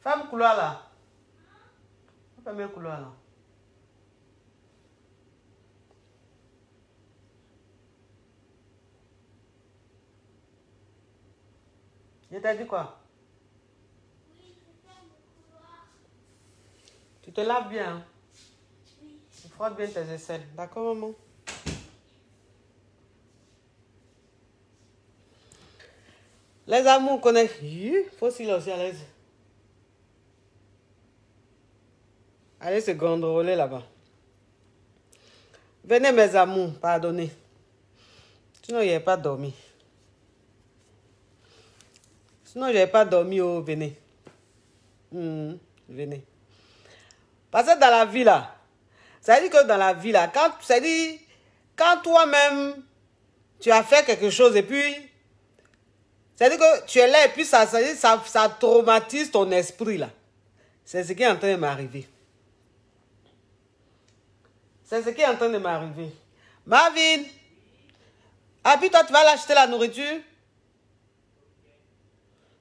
Femme couloir là. Femme le couloir là. Je t'ai dit quoi? Oui, je ferme le couloir. Tu te laves bien. Hein? Oui. Tu frottes bien tes aisselles. D'accord, maman? Les amours connaissent. Il faut silencier à l'aise. Allez se gondoler là-bas. Venez mes amours, pardonnez. Sinon, il n'y a pas dormi. Sinon, je n'ai pas dormi, oh, venez. Venez. Parce que dans la vie, là, ça dit que dans la vie, là, quand toi-même, tu as fait quelque chose et puis, ça dit que tu es là et puis ça traumatise ton esprit, là. C'est ce qui est en train de m'arriver. C'est ce qui est en train de m'arriver. Marvin, ah, puis toi, tu vas l'acheter la nourriture?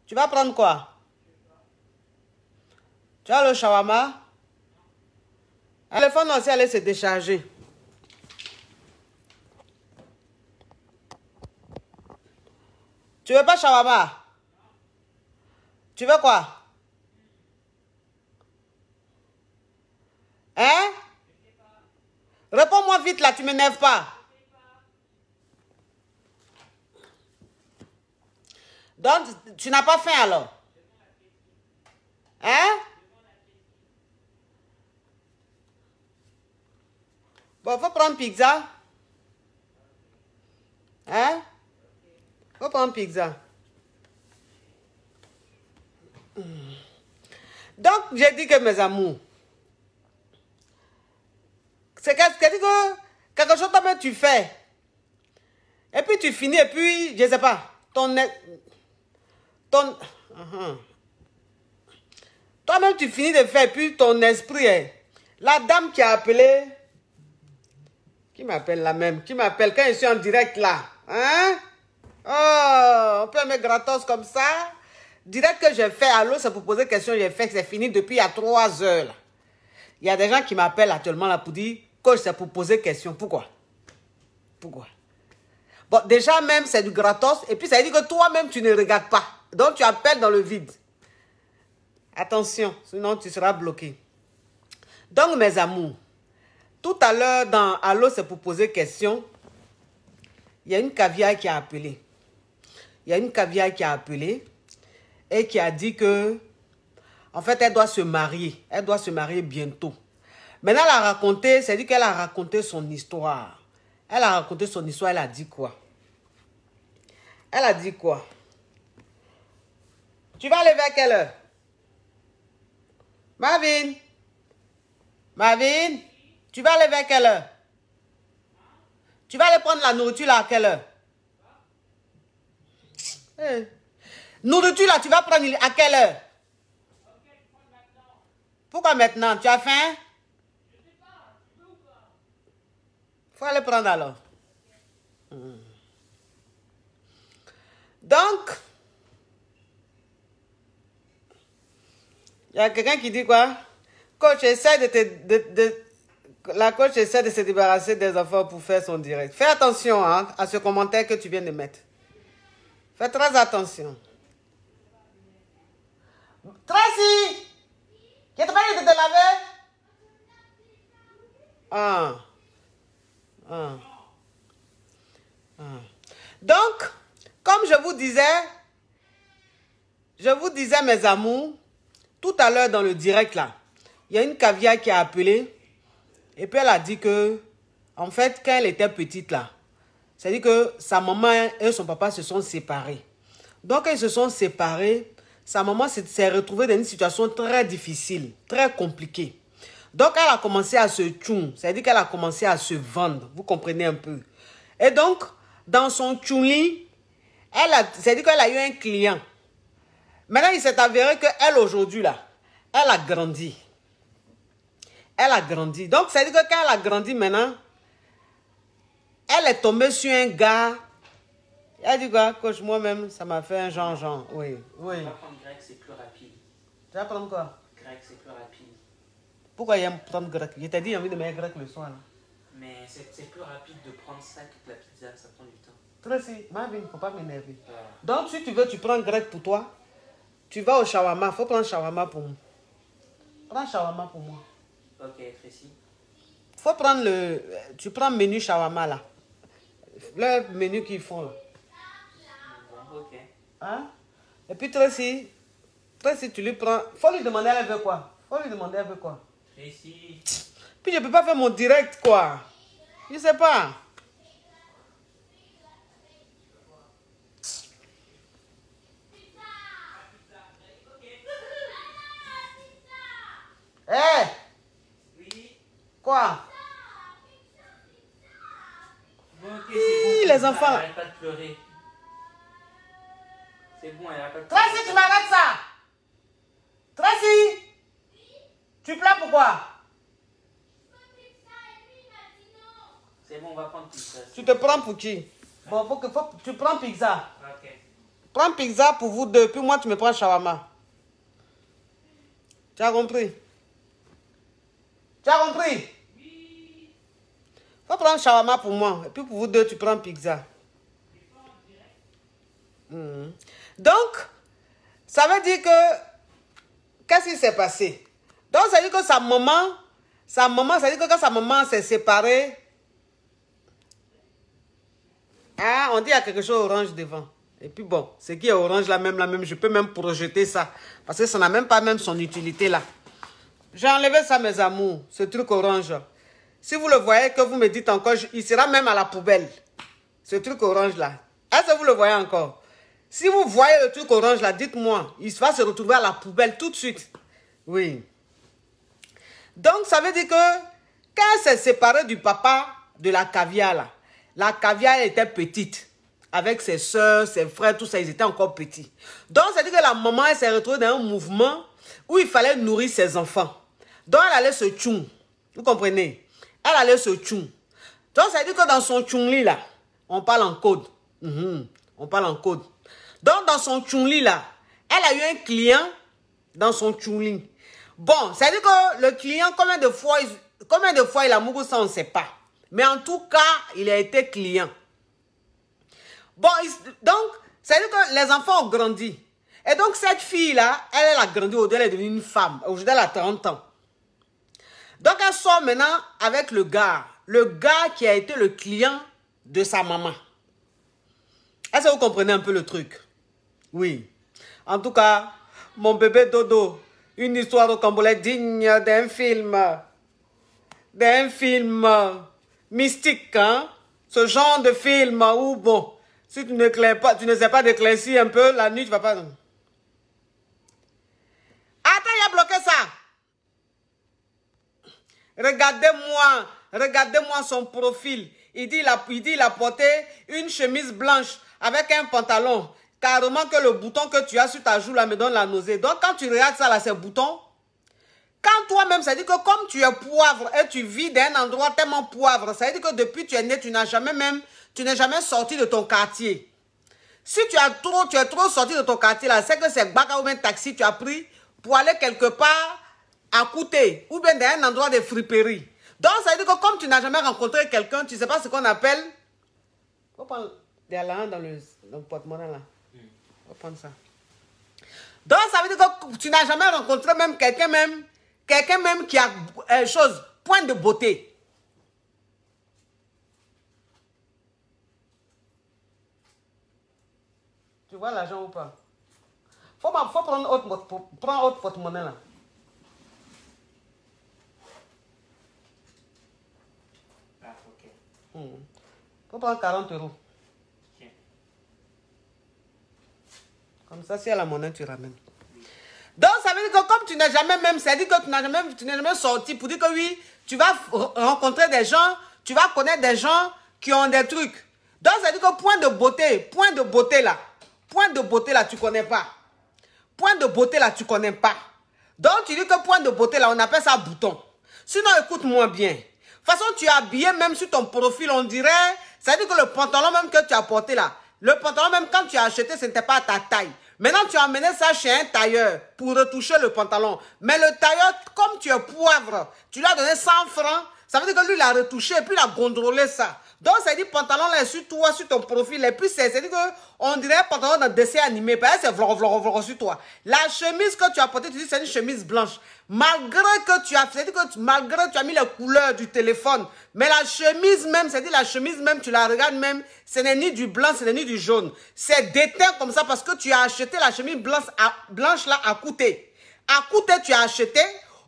Tu vas prendre quoi? Tu as le shawarma? Le téléphone aussi allait se décharger. Tu veux pas shawarma? Tu veux quoi? Hein? Réponds-moi vite là, tu m'énerves pas. Donc, tu n'as pas faim alors? Hein? Bon, faut prendre pizza. Hein? Faut prendre pizza. Donc, j'ai dit que mes amours, c'est que quelque chose que tu fais. Et puis tu finis et puis, je ne sais pas, toi-même tu finis de faire et puis ton esprit est. La dame qui a appelé, qui m'appelle la même, qui m'appelle quand je suis en direct là. Hein? Oh, on peut me gratos comme ça. Direct que j'ai fait, allô, c'est pour poser question, j'ai fait, c'est fini depuis il y a 3 heures. Là. Il y a des gens qui m'appellent actuellement là pour dire, coach, c'est pour poser question. Pourquoi? Pourquoi? Bon, déjà même, c'est du gratos. Et puis, ça veut dire que toi-même, tu ne regardes pas. Donc, tu appelles dans le vide. Attention, sinon tu seras bloqué. Donc, mes amours, tout à l'heure, dans Allô, c'est pour poser question, il y a une caviar qui a appelé. Il y a une caviar qui a appelé et qui a dit que, en fait, elle doit se marier. Elle doit se marier bientôt. Maintenant, elle a raconté, c'est-à-dire qu'elle a raconté son histoire. Elle a raconté son histoire, elle a dit quoi? Elle a dit quoi? Tu vas aller vers quelle heure? Marvin? Marvin? Tu vas aller vers quelle heure? Tu vas aller prendre la nourriture là à quelle heure? Hey. Nourriture là, tu vas prendre à quelle heure? Pourquoi maintenant? Tu as faim? Faut aller prendre alors. Donc, il y a quelqu'un qui dit quoi? Coach, essaie la coach essaie de se débarrasser des enfants pour faire son direct. Fais attention hein, à ce commentaire que tu viens de mettre. Fais très attention. Tracy! Je te parle de te laver? Donc, comme je vous disais mes amours, tout à l'heure dans le direct là, il y a une caviar qui a appelé et puis elle a dit que, en fait, quand elle était petite là, c'est-à-dire que sa maman et son papa se sont séparés. Donc, ils se sont séparés, sa maman s'est retrouvée dans une situation très difficile, très compliquée. Donc, elle a commencé à se tchoum, c'est-à-dire qu'elle a commencé à se vendre, vous comprenez un peu. Et donc, dans son tchouli, c'est-à-dire qu'elle a eu un client. Maintenant, il s'est avéré qu'elle, aujourd'hui, là, elle a grandi. Elle a grandi. Donc, c'est-à-dire que quand elle a grandi maintenant, elle est tombée sur un gars. Elle dit quoi, coach, moi-même, ça m'a fait un genre. Oui, oui. On va prendre direct, c'est plus rapide. Tu vas prendre quoi? Grec, c'est plus rapide. Pourquoi il aime prendre grec? Je t'ai dit, j'ai envie de mettre grec le soir. Là. Mais c'est plus rapide de prendre ça que la pizza, ça prend du temps. Tracy, Marvin, il ne faut pas m'énerver. Ah. Donc, si tu veux, tu prends grec pour toi. Tu vas au shawarma. Il faut prendre shawarma pour moi. Prends shawarma pour moi. Ok, Tracy. Faut prendre le... Tu prends menu shawarma là. Le menu qu'ils font là. Bon, ok. Hein? Et puis Tracy, tu lui prends... Faut lui demander elle veut quoi. Faut lui demander elle veut quoi. Tracy. Puis je peux pas faire mon direct quoi. Je sais pas. Hé! Hey! Oui. Quoi? Bon, ok, Hi, c'est bon. les enfants. Elle arrête pas de pleurer. C'est bon, elle arrête pas de pleurer. Tracy, tu m'arrêtes ça! Tracy! Tu pleures pourquoi? C'est bon, on va prendre pizza. Tu te prends pour qui? Bon, tu prends pizza. Ok. Prends pizza pour vous deux, puis moi tu me prends shawarma. Tu as compris? Tu as compris? Oui. Faut prendre shawarma pour moi, et puis pour vous deux tu prends pizza. Donc, ça veut dire que... Qu'est-ce qui s'est passé? Donc, ça veut dire que sa maman, ça veut dire que quand sa maman s'est séparée, ah, on dit qu'il y a quelque chose orange devant. Et puis bon, ce qui est orange là même, je peux même projeter ça. Parce que ça n'a même pas même son utilité là. J'ai enlevé ça mes amours, ce truc orange. Si vous le voyez, que vous me dites encore, il sera même à la poubelle. Ce truc orange là. Est-ce que vous le voyez encore? Si vous voyez le truc orange là, dites-moi. Il va se retrouver à la poubelle tout de suite. Oui. Donc, ça veut dire que quand elle s'est séparée du papa de la caviar là, la caviar elle était petite. Avec ses soeurs, ses frères, tout ça, ils étaient encore petits. Donc, ça veut dire que la maman, elle s'est retrouvée dans un mouvement où il fallait nourrir ses enfants. Donc, elle allait se tchoum. Vous comprenez? Elle allait se tchoum. Donc, ça veut dire que dans son tchoumli là, on parle en code. On parle en code. Donc, dans son tchoumli là, elle a eu un client dans son tchoumli. Bon, ça veut dire que le client, combien de fois il a mouru, ça, on ne sait pas. Mais en tout cas, il a été client. Bon, donc, ça veut dire que les enfants ont grandi. Et donc, cette fille-là, elle a grandi, aujourd'hui, elle est devenue une femme. Aujourd'hui, elle a 30 ans. Donc, elle sort maintenant avec le gars qui a été le client de sa maman. Est-ce que vous comprenez un peu le truc? Oui. En tout cas, mon bébé Dodo, une histoire au Cambodge digne d'un film mystique, hein? Ce genre de film où, bon, si tu n'éclaires pas, tu ne sais pas d'éclaircir un peu, la nuit, tu vas pas... Attends, il a bloqué ça. Regardez-moi son profil. Il dit il a porté une chemise blanche avec un pantalon. Carrément que le bouton que tu as sur ta joue là me donne la nausée. Donc quand tu regardes ça là, ces boutons, quand toi-même, ça dit que comme tu es poivre et tu vis dans un endroit tellement poivre, ça veut dire que depuis que tu es né, tu n'es jamais sorti de ton quartier. Si tu es trop sorti de ton quartier là, c'est que c'est Baka ou bien taxi tu as pris pour aller quelque part à côté ou bien dans un endroit de friperie. Donc ça veut dire que comme tu n'as jamais rencontré quelqu'un, tu ne sais pas ce qu'on appelle. Faut prendre des alarmes dans le porte-monnaie là. Faut prendre ça. Donc ça veut dire que tu n'as jamais rencontré même quelqu'un qui a point de beauté. Tu vois l'argent ou pas? Faut prendre autre porte-monnaie là. Ah, ok. Faut prendre 40 €. Tiens. Comme ça, si à la monnaie, tu ramènes. Donc, ça veut dire que comme tu n'as jamais même, ça dit que tu n'as jamais sorti pour dire que oui, tu vas rencontrer des gens, tu vas connaître des gens qui ont des trucs. Donc, ça veut dire que point de beauté là, tu connais pas. Point de beauté là, tu connais pas. Donc, tu dis que point de beauté là, on appelle ça bouton. Sinon, écoute-moi bien. De toute façon, tu es habillé même sur ton profil, on dirait, ça veut dire que le pantalon même que tu as porté là, le pantalon même quand tu as acheté, ce n'était pas à ta taille. Maintenant, tu as amené ça chez un tailleur pour retoucher le pantalon. Mais le tailleur, comme tu es poivre, tu lui as donné 100 francs. Ça veut dire que lui, il a retouché et puis il a contrôlé ça. Donc, ça dit pantalon là sur toi, sur ton profil. Et puis, c'est-à-dire qu'on dirait un pantalon d'un dessin animé. Parce que c'est vlog sur toi. La chemise que tu as portée, tu dis c'est une chemise blanche. Malgré que tu as, c'est-à-dire que malgré que tu as mis les couleurs du téléphone, mais la chemise même, c'est-à-dire la chemise même, tu la regardes même, ce n'est ni du blanc, ce n'est ni du jaune. C'est déteint comme ça parce que tu as acheté la chemise blanche là à coûter. À coûter, tu as acheté,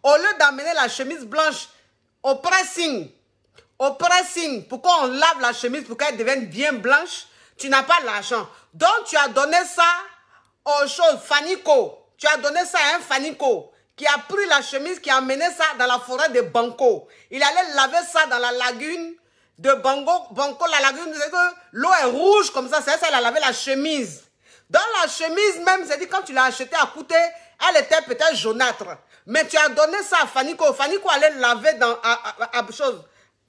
au lieu d'amener la chemise blanche au pressing, pour qu'on lave la chemise pour qu'elle devienne bien blanche, tu n'as pas l'argent. Donc, tu as donné ça aux choses, Fanico. Tu as donné ça à un Fanico qui a pris la chemise, qui a amené ça dans la forêt de Banco. Il allait laver ça dans la lagune de Banco, la lagune, c'est que l'eau est rouge comme ça, c'est ça, il a lavé la chemise. Dans la chemise même, c'est dit quand tu l'as achetée à coûter, elle était peut-être jaunâtre. Mais tu as donné ça à Fanico. Fanico allait laver dans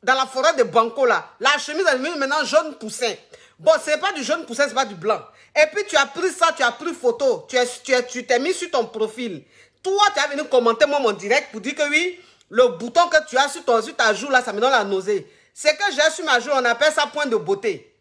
la forêt de Banco là. La chemise est devenue maintenant jaune poussin. Bon, ce n'est pas du jaune poussin, ce n'est pas du blanc. Et puis tu as pris ça, tu as pris photo, tu t'es mis sur ton profil. Toi, tu as venu commenter moi mon direct pour dire que oui, le bouton que tu as sur ta joue là, ça me donne la nausée. C'est que j'ai sur ma joue, on appelle ça point de beauté.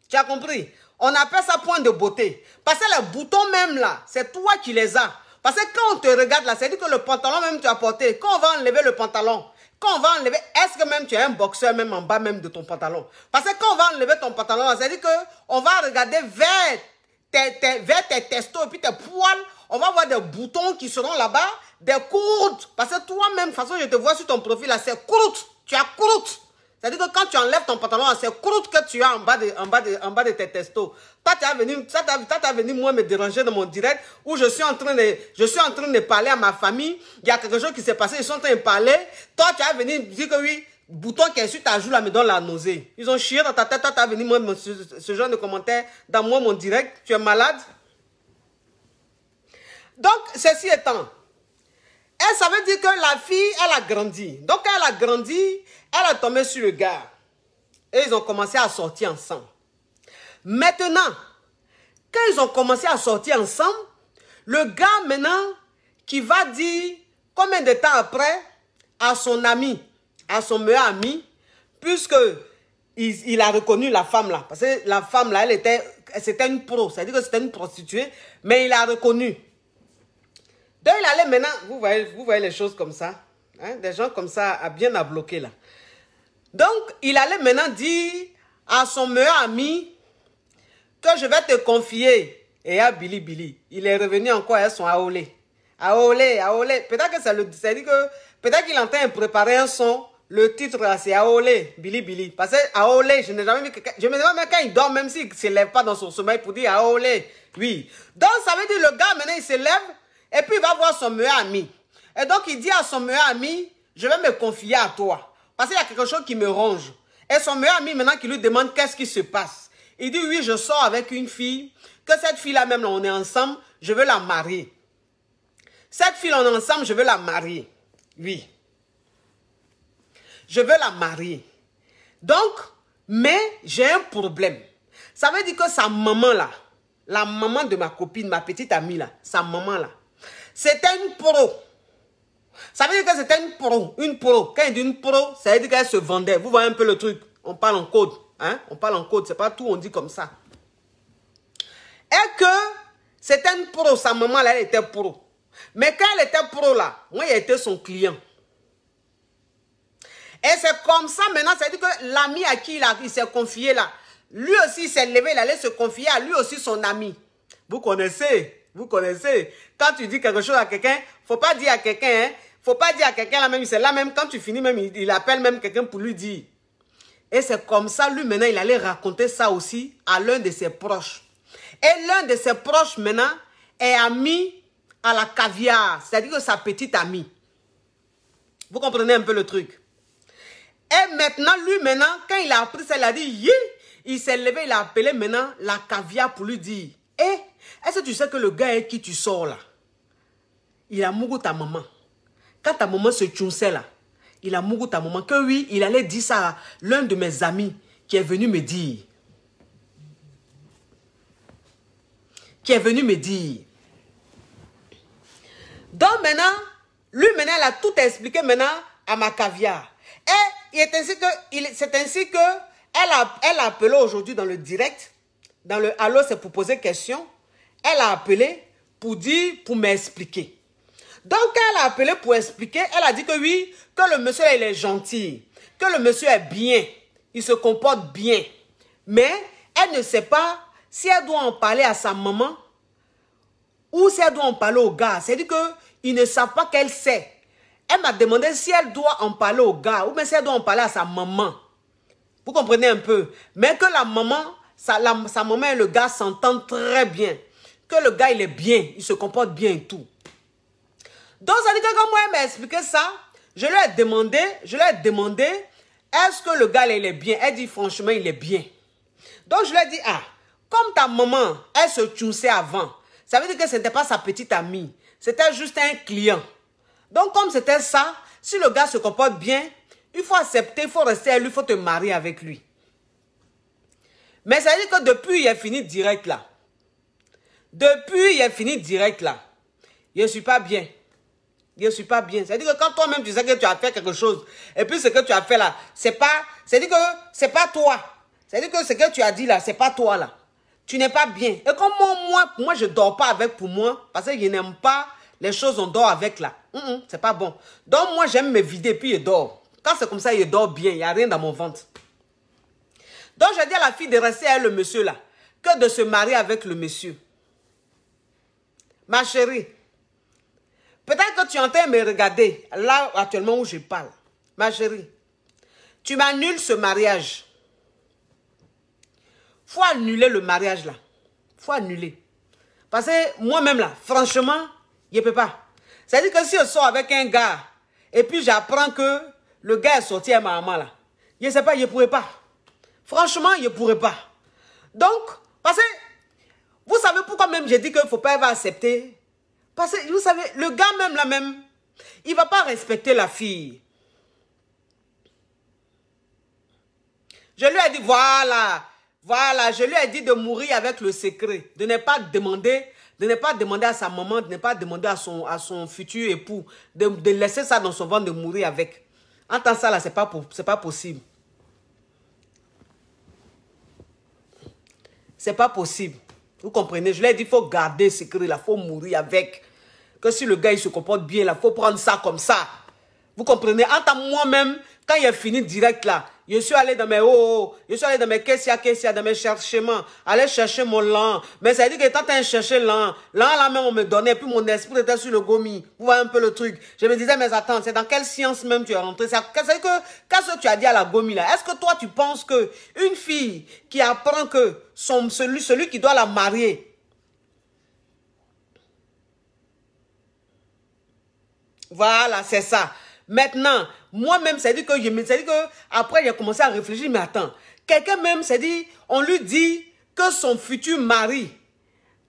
Tu as compris? On appelle ça point de beauté. Parce que les boutons même là, c'est toi qui les as. Parce que quand on te regarde là, c'est-à-dire que le pantalon même tu as porté, quand on va enlever le pantalon, est-ce que même tu as un boxeur même en bas même de ton pantalon? Parce que quand on va enlever ton pantalon, c'est-à-dire qu'on va regarder vers tes testos et puis tes poils, on va voir des boutons qui seront là-bas, des croûtes. Parce que toi-même, de toute façon, je te vois sur ton profil là, c'est croûte. Tu as croûte. C'est-à-dire que quand tu enlèves ton pantalon, c'est croûte que tu as en bas de tes testos. Toi, tu as venu moi me déranger dans mon direct où je suis en train de parler à ma famille. Il y a quelque chose qui s'est passé, ils sont en train de parler. Toi, tu as venu dire que oui, le bouton qui est sur ta joue là me donne la nausée. Ils ont chié dans ta tête. Toi, tu as venu moi ce genre de commentaires dans mon direct. Tu es malade. Donc, ceci étant, ça veut dire que la fille, elle a grandi. Donc, elle a grandi, elle a tombé sur le gars. Et ils ont commencé à sortir ensemble. Maintenant, quand ils ont commencé à sortir ensemble, le gars maintenant, qui va dire, combien de temps après, à son ami, à son meilleur ami, puisque il a reconnu la femme là. Parce que la femme là, c'était une pro, c'est-à-dire que c'était une prostituée, mais il a reconnu. Donc, il allait maintenant, vous voyez les choses comme ça, hein, des gens comme ça, bien à bloquer là. Donc, il allait maintenant dire à son meilleur ami que je vais te confier. Et à Billy, il est revenu encore à son Aolé. Aolé. Peut-être que c'est-à-dire que, peut-être qu'il est en train de préparer un son, le titre là, c'est Aolé, Billy. Parce que Aolé, je n'ai jamais vu quelqu'un, je me demande même quand il dort, même s'il ne se lève pas dans son sommeil pour dire Aolé, oui. Donc, ça veut dire le gars, maintenant, il se lève. Et puis, il va voir son meilleur ami. Et donc, il dit à son meilleur ami, je vais me confier à toi. Parce qu'il y a quelque chose qui me ronge. Et son meilleur ami, maintenant, qui lui demande qu'est-ce qui se passe. Il dit, oui, je sors avec une fille. Que cette fille-là, même, là, on est ensemble, je veux la marier. Cette fille, on est ensemble, je veux la marier. Oui. Je veux la marier. Donc, mais j'ai un problème. Ça veut dire que sa maman, là, la maman de ma copine, ma petite amie, là, sa maman, là, c'était une pro. Ça veut dire que c'était une pro. Une pro. Quand il dit une pro, ça veut dire qu'elle se vendait. Vous voyez un peu le truc. On parle en code. Hein? On parle en code. C'est pas tout, on dit comme ça. Et que c'était une pro. Sa maman, là, elle était pro. Mais quand elle était pro, là, moi, il était son client. Et c'est comme ça maintenant. Ça veut dire que l'ami à qui il s'est confié, là, lui aussi, il s'est levé. Il allait se confier à lui aussi, son ami. Vous connaissez. Vous connaissez. Quand tu dis quelque chose à quelqu'un, faut pas dire à quelqu'un, hein. Faut pas dire à quelqu'un là même, c'est là même, quand tu finis même, il appelle même quelqu'un pour lui dire. Et c'est comme ça, lui maintenant, il allait raconter ça aussi à l'un de ses proches. Et l'un de ses proches maintenant est ami à la caviar, c'est-à-dire que sa petite amie. Vous comprenez un peu le truc. Et maintenant, lui maintenant, quand il a appris ça, il a dit, yeah! Il s'est levé, il a appelé maintenant la caviar pour lui dire, est-ce que tu sais que le gars avec qui tu sors là, il a mouru ta maman. Quand ta maman se tchounsait là, il a mouru ta maman. Que oui, il allait dire ça à l'un de mes amis qui est venu me dire. qui est venu me dire. Donc maintenant, lui maintenant, il a tout expliqué maintenant à ma caviar. Et c'est ainsi que elle a appelé aujourd'hui dans le direct, dans le Allô, c'est pour poser question. Elle a appelé pour dire, pour m'expliquer. Donc, elle a appelé pour expliquer, elle a dit que oui, que le monsieur, il est gentil, que le monsieur est bien, il se comporte bien. Mais elle ne sait pas si elle doit en parler à sa maman ou si elle doit en parler au gars. C'est-à-dire qu'ils ne savent pas qu'elle sait. Elle m'a demandé si elle doit en parler au gars ou bien si elle doit en parler à sa maman. Vous comprenez un peu? Mais que la maman, sa maman et le gars s'entendent très bien. Que le gars, il est bien, il se comporte bien et tout. Donc, ça dit que quand moi, elle m'a expliqué ça, je lui ai demandé, est-ce que le gars, il est bien? Elle dit, franchement, il est bien. Donc, je lui ai dit, ah, comme ta maman, elle se tchoussait avant, ça veut dire que ce n'était pas sa petite amie, c'était juste un client. Donc, comme c'était ça, si le gars se comporte bien, il faut accepter, il faut rester à lui, il faut te marier avec lui. Mais ça veut dire que depuis, il a fini direct là. Depuis, il a fini direct là. Je ne suis pas bien. Je ne suis pas bien. C'est-à-dire que quand toi-même, tu sais que tu as fait quelque chose, et puis ce que tu as fait là, c'est-à-dire que c'est pas toi. C'est-à-dire que ce que tu as dit là, c'est pas toi là. Tu n'es pas bien. Et comme moi, je ne dors pas avec pour moi, parce que je n'aime pas les choses on dort avec là. C'est pas bon. Donc moi, j'aime me vider, puis je dors. Quand c'est comme ça, je dors bien. Il n'y a rien dans mon ventre. Donc je dis à la fille de rester avec le monsieur là, que de se marier avec le monsieur. Ma chérie, peut-être que tu es en train de me regarder, là actuellement où je parle. Ma chérie, tu m'annules ce mariage. Il faut annuler le mariage là. Il faut annuler. Parce que moi-même là, franchement, je ne peux pas. C'est-à-dire que si je sors avec un gars, et puis j'apprends que le gars est sorti à ma maman là, je ne sais pas, je ne pourrais pas. Franchement, je ne pourrais pas. Donc, parce que, vous savez pourquoi même j'ai dit qu'il ne faut pas accepter? Parce que, vous savez, le gars même là même, il ne va pas respecter la fille. Je lui ai dit, voilà, je lui ai dit de mourir avec le secret, de ne pas demander à sa maman, de ne pas demander à son futur époux, de laisser ça dans son ventre, de mourir avec. En tant que ça là, c'est pas possible. C'est pas possible. Vous comprenez? Je lui ai dit, il faut garder ce secret là, il faut mourir avec. Que si le gars il se comporte bien là, il faut prendre ça comme ça. Vous comprenez? En tant que moi-même, quand il a fini direct là, je suis allé dans mes je suis allé dans mes caisses, dans mes cherchements, aller chercher mon lent. Mais ça veut dire que quand tu cherché lent là même on me donnait, puis mon esprit était sur le gomi. Vous voyez un peu le truc. Je me disais, mais attends, c'est dans quelle science même tu es rentré? C'est que, qu'est-ce que tu as dit à la gomi là? Est-ce que toi tu penses que une fille qui apprend que celui qui doit la marier, voilà, c'est ça. Maintenant, moi-même, c'est dit que après j'ai commencé à réfléchir, mais attends, quelqu'un même, c'est dit, on lui dit que son futur mari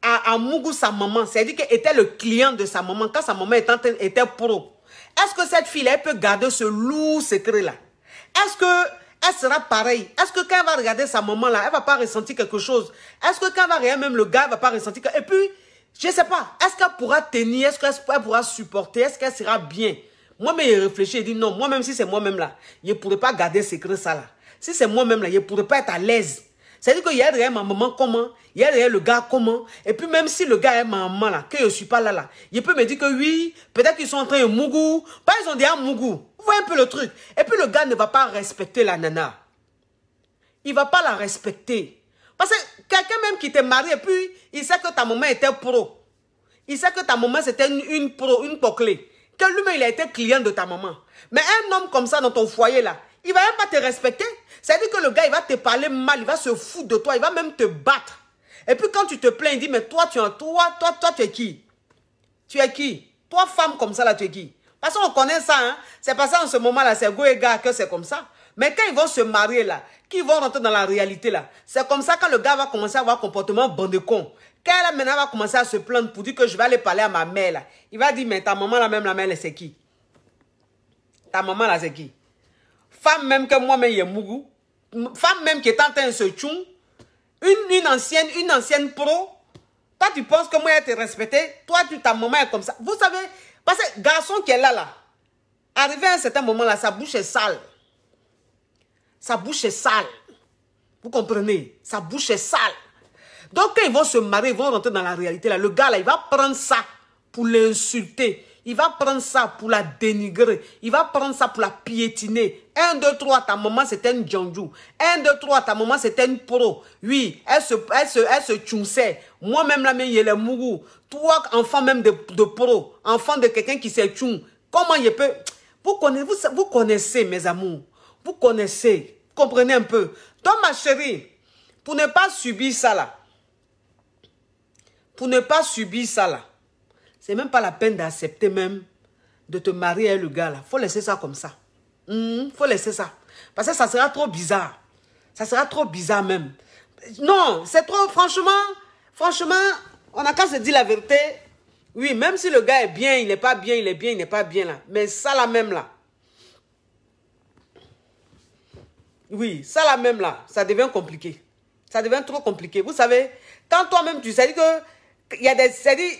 a Mougou sa maman, c'est dit qu'elle était le client de sa maman quand sa maman était pro. Est-ce que cette fille-là, elle peut garder ce lourd secret-là? Est-ce que elle sera pareille? Est-ce que quand elle va regarder sa maman là, elle va pas ressentir quelque chose? Est-ce que quand elle va regarder même le gars, elle va pas ressentir et puis, je sais pas, est-ce qu'elle pourra tenir? Est-ce qu'elle pourra supporter? Est-ce qu'elle sera bien? Moi-même, j'ai réfléchi et dit non, moi-même, si c'est moi-même là, je ne pourrais pas garder secret ça là. Si c'est moi-même là, je ne pourrais pas être à l'aise. C'est-à-dire qu'il y a derrière ma maman comment, il y a derrière le gars comment, et puis même si le gars est ma maman là, que je ne suis pas là, il peut me dire que oui, peut-être qu'ils sont en train de mougou, pas ils ont dit un mougou. Vous voyez un peu le truc. Et puis le gars ne va pas respecter la nana. Il ne va pas la respecter. Parce que quelqu'un même qui t'est marié, et puis il sait que ta maman était pro. Il sait que ta maman c'était une pro, une poclée. Que lui-même, il a été client de ta maman. Mais un homme comme ça dans ton foyer là, il va même pas te respecter. C'est-à-dire que le gars, il va te parler mal, il va se foutre de toi, il va même te battre. Et puis quand tu te plains, il dit, mais toi, tu es qui? Tu es qui? Toi, femme comme ça là, tu es qui? Parce qu'on connaît ça, hein. C'est pas ça en ce moment là, c'est go et gars que c'est comme ça. Mais quand ils vont se marier là, qu'ils vont rentrer dans la réalité là, c'est comme ça quand le gars va commencer à avoir un comportement bon de con. Quand elle maintenant va commencer à se plaindre pour dire que je vais aller parler à ma mère là, il va dire, mais ta maman là même, la mère, c'est qui? Ta maman là, c'est qui? Femme même que moi-même, il y a mougou. Femme même qui est en train de se tchoum. Une ancienne pro. Toi, tu penses que moi, elle te respecter. Toi, ta maman est comme ça. Vous savez, parce que garçon qui est là, arrivé à un certain moment là, sa bouche est sale. Sa bouche est sale. Vous comprenez? Sa bouche est sale. Donc, quand ils vont se marier, ils vont rentrer dans la réalité là. Le gars là, il va prendre ça pour l'insulter. Il va prendre ça pour la dénigrer. Il va prendre ça pour la piétiner. 1, 2, 3, ta maman c'était une Djanju. 1, 2, 3, ta maman c'était une pro. Oui, elle se tchounsait. Moi-même là, il y a les mougou. Toi, enfant même de pro. Enfant de quelqu'un qui s'est tchoum. Comment il peut... Vous connaissez, mes amours. Vous connaissez. Vous comprenez un peu. Donc, ma chérie, pour ne pas subir ça là. Pour ne pas subir ça là. C'est même pas la peine d'accepter même de te marier avec le gars là. Faut laisser ça comme ça. Faut laisser ça. Parce que ça sera trop bizarre. Ça sera trop bizarre même. Non, c'est trop, franchement, on n'a qu'à se dire la vérité. Oui, même si le gars est bien, il n'est pas bien, il est bien, il n'est pas bien là. Mais ça là même là. Oui, ça là même là, ça devient compliqué. Ça devient trop compliqué. Vous savez, quand toi-même tu sais que il y a des,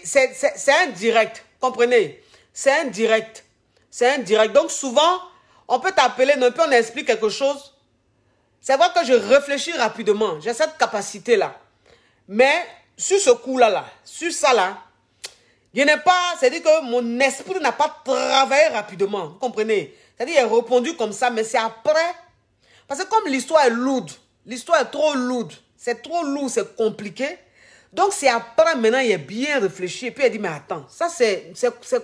c'est indirect, comprenez? C'est indirect. C'est indirect. Donc souvent, on peut t'appeler, on explique quelque chose. C'est vrai que je réfléchis rapidement. J'ai cette capacité-là. Mais sur ce coup-là, sur ça là, je n'ai pas, c'est-à-dire que mon esprit n'a pas travaillé rapidement. Vous comprenez? C'est-à-dire qu'il est répondu comme ça, mais c'est après. Parce que comme l'histoire est lourde, l'histoire est trop lourde, c'est trop lourd, c'est compliqué. Donc, c'est après, maintenant, il est bien réfléchi. Et puis, il dit, mais attends, ça, c'est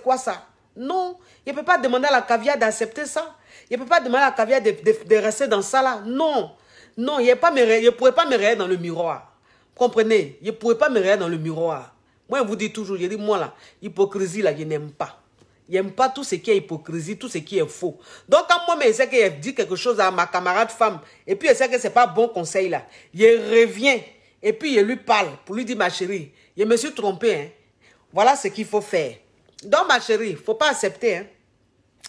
quoi ça? Non, il ne peut pas demander à la caviar d'accepter ça. Il ne peut pas demander à la caviar de rester dans ça, là. Non, non, il ne pourrait pas me regarder dans le miroir. Vous comprenez? Il ne pourrait pas me regarder dans le miroir. Moi, je vous dis toujours, je dis, moi, là, hypocrisie, là, je n'aime pas. Il n'aime pas tout ce qui est hypocrisie, tout ce qui est faux. Donc, quand moi, je sais qu'il dit quelque chose à ma camarade femme, et puis je sais que ce n'est pas bon conseil, là, il revient. Et puis, il lui parle pour lui dire, ma chérie, je me suis trompé. Hein. Voilà ce qu'il faut faire. Donc, ma chérie, il ne faut pas accepter.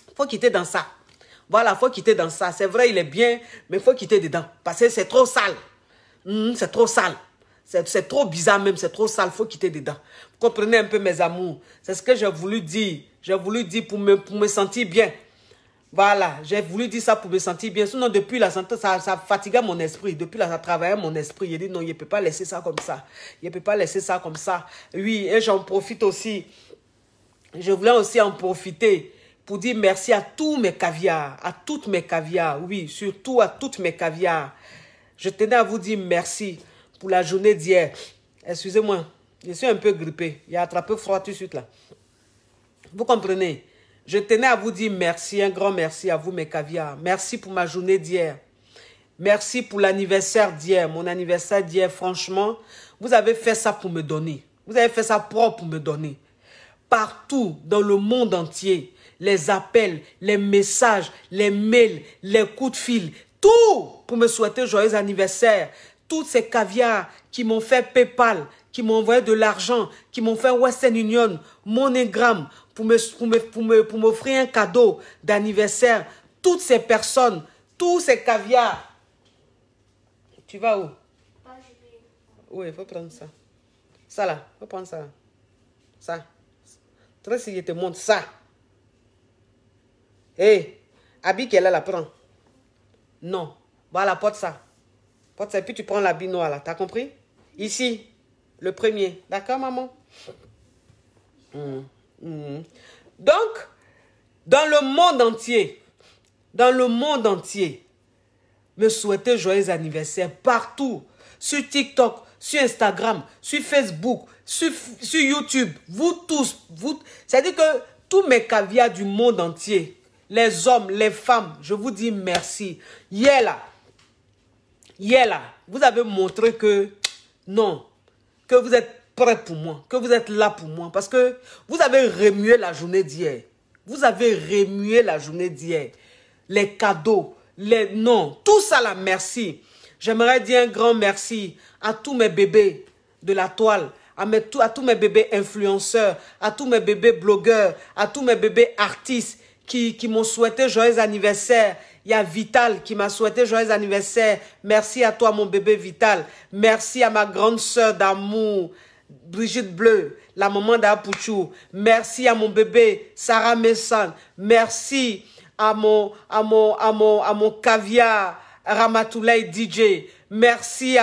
Il faut quitter dans ça. Voilà, il faut quitter dans ça. C'est vrai, il est bien, mais il faut quitter dedans. Parce que c'est trop sale. C'est trop sale. C'est trop bizarre même, c'est trop sale. Il faut quitter dedans. Vous comprenez un peu, mes amours. C'est ce que j'ai voulu dire. J'ai voulu dire pour me sentir bien. Voilà, j'ai voulu dire ça pour me sentir bien. Sinon, depuis là, ça fatiguait mon esprit. Depuis là, ça travaillait mon esprit. J'ai dit non, il ne peut pas laisser ça comme ça. Il ne peut pas laisser ça comme ça. Oui, et j'en profite aussi. Je voulais aussi en profiter pour dire merci à tous mes caviars. À toutes mes caviars. Oui, surtout à toutes mes caviars. Je tenais à vous dire merci pour la journée d'hier. Excusez-moi, je suis un peu grippé. Il a attrapé froid tout de suite là. Vous comprenez? Je tenais à vous dire merci, un grand merci à vous mes caviars. Merci pour ma journée d'hier. Merci pour l'anniversaire d'hier. Mon anniversaire d'hier, franchement, vous avez fait ça pour me donner. Vous avez fait ça propre pour me donner. Partout dans le monde entier, les appels, les messages, les mails, les coups de fil, tout pour me souhaiter joyeux anniversaire. Tous ces caviars qui m'ont fait PayPal, qui m'ont envoyé de l'argent, qui m'ont fait Western Union, MoneyGram, pour m'offrir un cadeau d'anniversaire. Toutes ces personnes, tous ces caviars. Tu vas où? Oui, il faut prendre ça. Ça là, il faut prendre ça. Ça. Très si je te montre ça. Hé, habit qu'elle a la prend. Non. Voilà, porte ça. Porte ça, et puis tu prends l'habit noir là. T'as compris? Ici, le premier. D'accord, maman? Donc, dans le monde entier, me souhaiter joyeux anniversaire partout, sur TikTok, sur Instagram, sur Facebook, sur YouTube, vous tous, c'est-à-dire que tous mes caviars du monde entier, les hommes, les femmes, je vous dis merci. Hier là, vous avez montré que non, que vous êtes prêts pour moi, que vous êtes là pour moi, parce que vous avez remué la journée d'hier. Vous avez remué la journée d'hier. Les cadeaux, les noms, tout ça là, merci. J'aimerais dire un grand merci à tous mes bébés de la toile, à tous mes bébés influenceurs, à tous mes bébés blogueurs, à tous mes bébés artistes qui m'ont souhaité joyeux anniversaire. Il y a Vital qui m'a souhaité joyeux anniversaire. Merci à toi, mon bébé Vital. Merci à ma grande sœur d'amour, Brigitte Bleu, la maman d'Apouchou. Merci à mon bébé, Sarah Messan. Merci à mon caviar, Ramatoulaye DJ. Merci.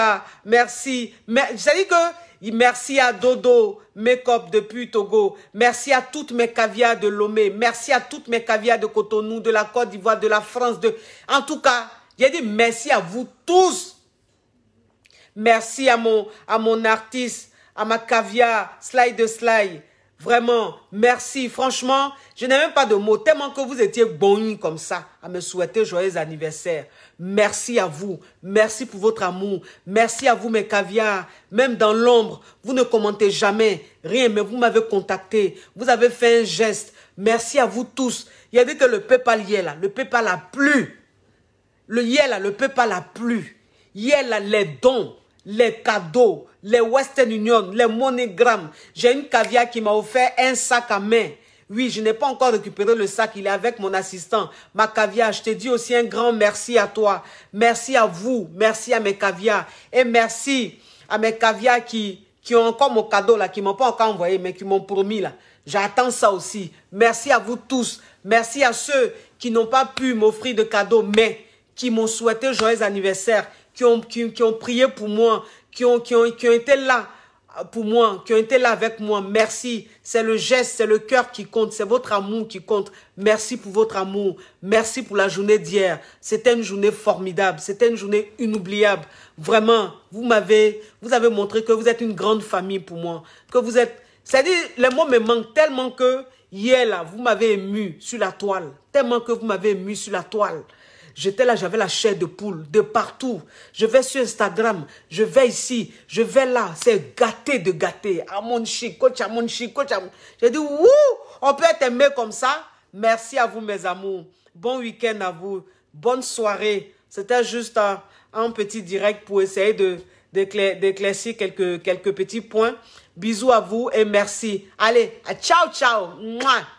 C'est-à-dire que merci à Dodo, Make-up depuis Togo. Merci à toutes mes caviars de Lomé. Merci à toutes mes caviars de Cotonou, de la Côte d'Ivoire, de la France. En tout cas, j'ai dit merci à vous tous. Merci à mon artiste, à ma caviar, Slide de Slide. Vraiment, merci. Franchement, je n'ai même pas de mots. Tellement que vous étiez bons comme ça à me souhaiter joyeux anniversaire. Merci à vous. Merci pour votre amour. Merci à vous, mes caviars. Même dans l'ombre, vous ne commentez jamais rien, mais vous m'avez contacté. Vous avez fait un geste. Merci à vous tous. Il a dit que le PayPal hier là, le PayPal a plu. Le hier là, le PayPal a plu. Hier là, les dons, les cadeaux, les Western Union, les MoneyGram. J'ai une caviar qui m'a offert un sac à main. Oui, je n'ai pas encore récupéré le sac, il est avec mon assistant. Ma caviar, je te dis aussi un grand merci à toi. Merci à vous, merci à mes caviars. Et merci à mes caviars qui ont encore mon cadeau là, qui ne m'ont pas encore envoyé, mais qui m'ont promis là. J'attends ça aussi. Merci à vous tous. Merci à ceux qui n'ont pas pu m'offrir de cadeaux, mais qui m'ont souhaité joyeux anniversaire, qui ont prié pour moi, qui ont été là pour moi, qui ont été là avec moi. Merci. C'est le geste, c'est le cœur qui compte, c'est votre amour qui compte. Merci pour votre amour. Merci pour la journée d'hier. C'était une journée formidable, c'était une journée inoubliable. Vraiment, vous avez montré que vous êtes une grande famille pour moi, que vous êtes... C'est-à-dire, les mots me manquent tellement que hier là, vous m'avez ému sur la toile, tellement que vous m'avez ému sur la toile. J'étais là, j'avais la chair de poule de partout. Je vais sur Instagram, je vais ici, je vais là. C'est gâté de gâté. À mon chic, coach, à mon chic, coach. J'ai dit, wouh, on peut être aimé comme ça. Merci à vous, mes amours. Bon week-end à vous. Bonne soirée. C'était juste un petit direct pour essayer d'éclaircir quelques petits points. Bisous à vous et merci. Allez, ciao, ciao. Mouah.